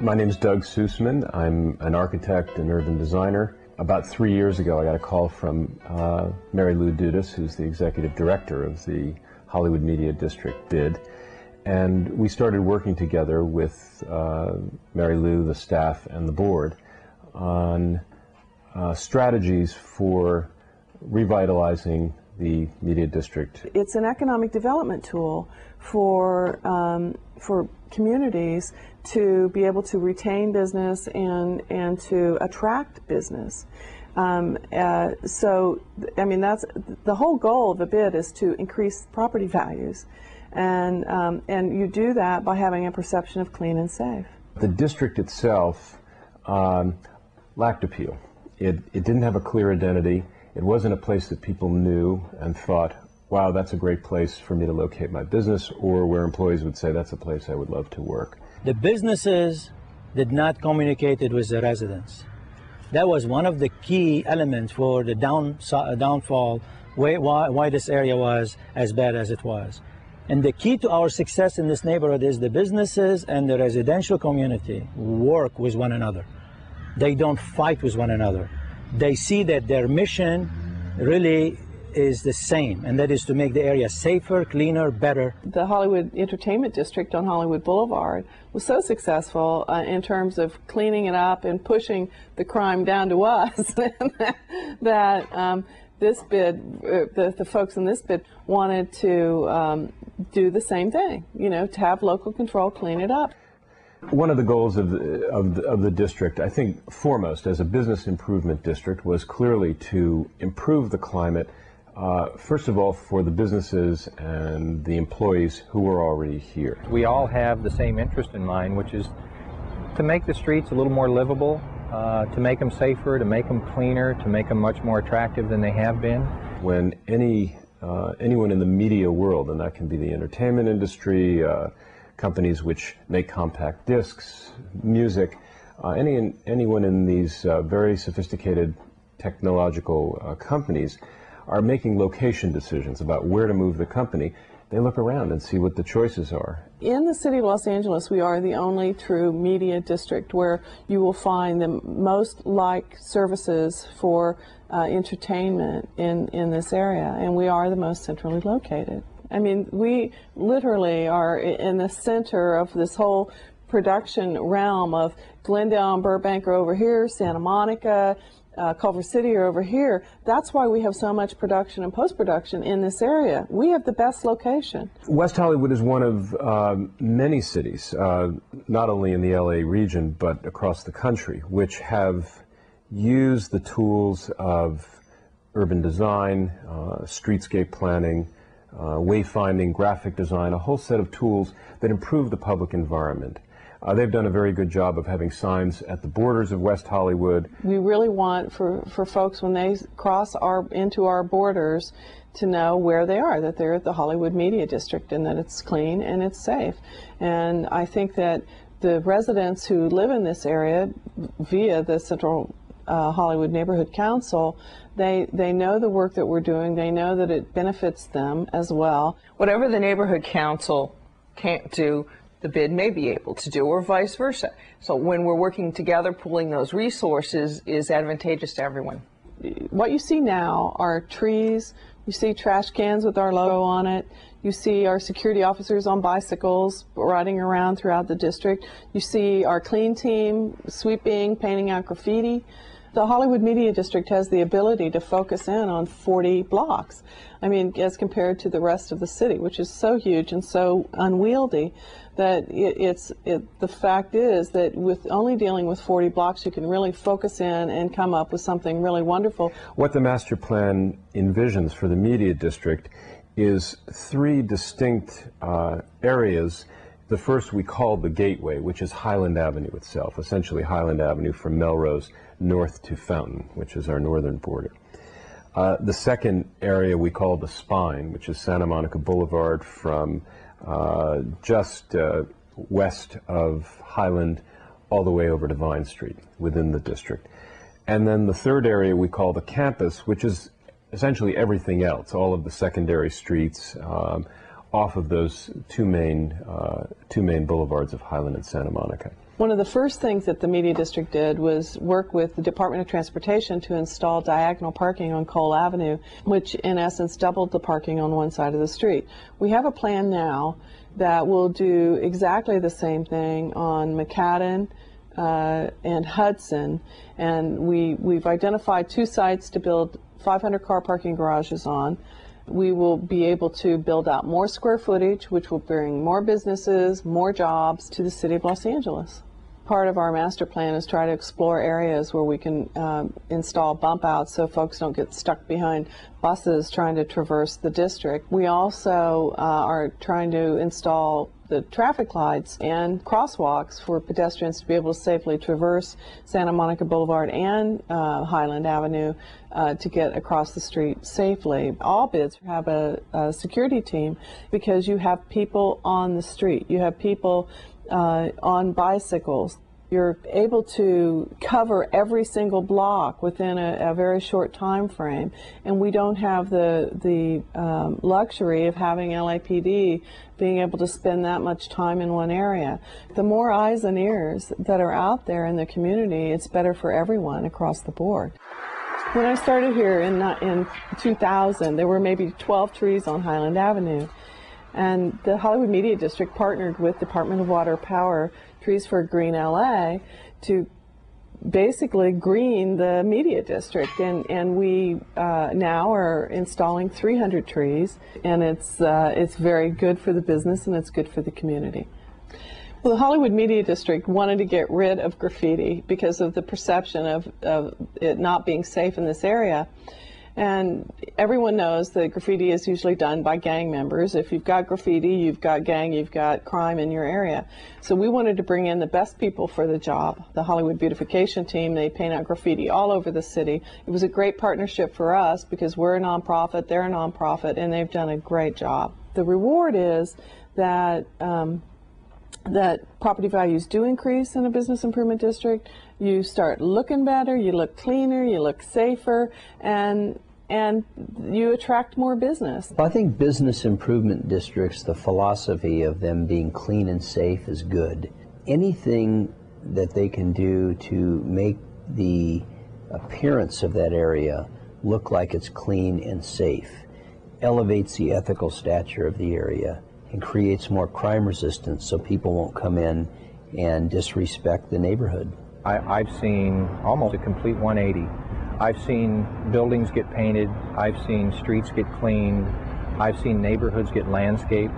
My name is Doug Sussman. I'm an architect and urban designer. About 3 years ago, I got a call from Mary Lou Dudas, who's the executive director of the Hollywood Media District BID. And we started working together with Mary Lou, the staff, and the board on strategies for revitalizing the media district. It's an economic development tool for communities to be able to retain business and to attract business. So, I mean, that's the whole goal of the BID, is to increase property values, and you do that by having a perception of clean and safe. The district itself lacked appeal. It didn't have a clear identity. It wasn't a place that people knew and thought, wow, that's a great place for me to locate my business, or where employees would say, that's a place I would love to work. The businesses did not communicate it with the residents. That was one of the key elements for the downfall, why this area was as bad as it was. And the key to our success in this neighborhood is the businesses and the residential community work with one another. They don't fight with one another. They see that their mission really is the same, and that is to make the area safer, cleaner, better. The Hollywood Entertainment District on Hollywood Boulevard was so successful in terms of cleaning it up and pushing the crime down to us that this BID, the folks in this BID wanted to do the same thing, you know, to have local control clean it up. One of the goals of the district, I think foremost as a business improvement district, was clearly to improve the climate, first of all for the businesses and the employees who were already here. We all have the same interest in mind, which is to make the streets a little more livable, to make them safer, to make them cleaner, to make them much more attractive than they have been. When anyone in the media world, and that can be the entertainment industry, companies which make compact discs, music, anyone in these very sophisticated technological companies are making location decisions about where to move the company, they look around and see what the choices are. In the city of Los Angeles, we are the only true media district where you will find the most like services for entertainment in this area, and we are the most centrally located. I mean, we literally are in the center of this whole production realm of Glendale and Burbank are over here, Santa Monica, Culver City are over here. That's why we have so much production and post-production in this area. We have the best location. West Hollywood is one of many cities, not only in the LA region, but across the country, which have used the tools of urban design, streetscape planning, wayfinding, graphic design, a whole set of tools that improve the public environment. They've done a very good job of having signs at the borders of West Hollywood. We really want for folks when they cross into our borders to know where they are, that they're at the Hollywood Media District and that it's clean and it's safe. And I think that the residents who live in this area via the Central Hollywood Neighborhood Council, they know the work that we're doing. They know that it benefits them as well. Whatever the Neighborhood Council can't do, the BID may be able to do, or vice versa. So when we're working together, pooling those resources is advantageous to everyone. What you see now are trees. You see trash cans with our logo on it. You see our security officers on bicycles riding around throughout the district. You see our clean team sweeping, painting out graffiti. The Hollywood Media District has the ability to focus in on 40 blocks. I mean, as compared to the rest of the city, which is so huge and so unwieldy, that the fact is that with only dealing with 40 blocks, you can really focus in and come up with something really wonderful. What the master plan envisions for the Media District is three distinct areas. The first we call the Gateway, which is Highland Avenue itself, essentially Highland Avenue from Melrose north to Fountain, which is our northern border. The second area we call the Spine, which is Santa Monica Boulevard from just west of Highland all the way over to Vine Street within the district. And then the third area we call the Campus, which is essentially everything else, all of the secondary streets off of those two main boulevards of Highland and Santa Monica. One of the first things that the Media District did was work with the Department of Transportation to install diagonal parking on Cole Avenue, which in essence doubled the parking on one side of the street. We have a plan now that will do exactly the same thing on McCadden and Hudson, and we've identified 2 sites to build 500 car parking garages on. We will be able to build out more square footage, which will bring more businesses, more jobs to the city of Los Angeles. Part of our master plan is try to explore areas where we can install bump outs so folks don't get stuck behind buses trying to traverse the district. We also are trying to install the traffic lights and crosswalks for pedestrians to be able to safely traverse Santa Monica Boulevard and Highland Avenue to get across the street safely. All bids have a security team because you have people on the street. You have people on bicycles. You're able to cover every single block within a very short time frame, and we don't have the luxury of having LAPD being able to spend that much time in one area. The more eyes and ears that are out there in the community, it's better for everyone across the board. When I started here in 2000, there were maybe 12 trees on Highland Avenue. And the Hollywood Media District partnered with Department of Water Power, Trees for Green LA, to basically green the Media District. And we now are installing 300 trees, and it's very good for the business and it's good for the community. Well, the Hollywood Media District wanted to get rid of graffiti because of the perception of it not being safe in this area. And everyone knows that graffiti is usually done by gang members. If you've got graffiti, you've got gang, you've got crime in your area. So we wanted to bring in the best people for the job. The Hollywood Beautification Team, they paint out graffiti all over the city. It was a great partnership for us because we're a nonprofit, they're a nonprofit, and they've done a great job. The reward is that that property values do increase in a business improvement district. You start looking better, you look cleaner, you look safer, and you attract more business. Well, I think business improvement districts, the philosophy of them being clean and safe is good. Anything that they can do to make the appearance of that area look like it's clean and safe elevates the ethical stature of the area and creates more crime resistance so people won't come in and disrespect the neighborhood. I've seen almost a complete 180. I've seen buildings get painted, I've seen streets get cleaned, I've seen neighborhoods get landscaped,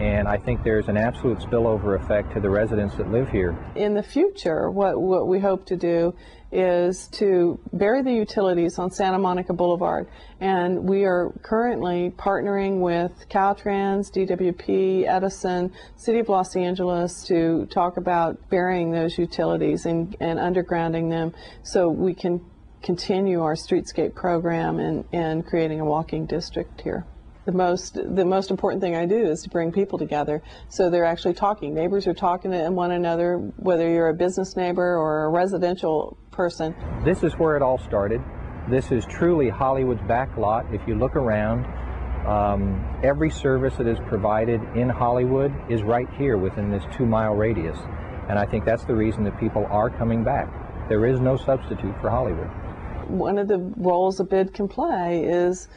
and I think there's an absolute spillover effect to the residents that live here. In the future, what we hope to do is to bury the utilities on Santa Monica Boulevard, and we are currently partnering with Caltrans, DWP, Edison, City of Los Angeles to talk about burying those utilities and undergrounding them so we can continue our streetscape program and creating a walking district here. The most important thing I do is to bring people together so they're actually talking. Neighbors are talking to one another, whether you're a business neighbor or a residential person. This is where it all started. This is truly Hollywood's back lot. If you look around, every service that is provided in Hollywood is right here within this 2-mile radius. And I think that's the reason that people are coming back. There is no substitute for Hollywood. One of the roles a bid can play is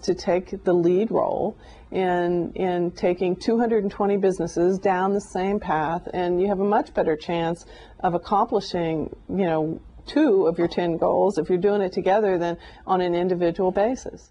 to take the lead role in taking 220 businesses down the same path, and you have a much better chance of accomplishing, 2 of your 10 goals if you're doing it together than on an individual basis.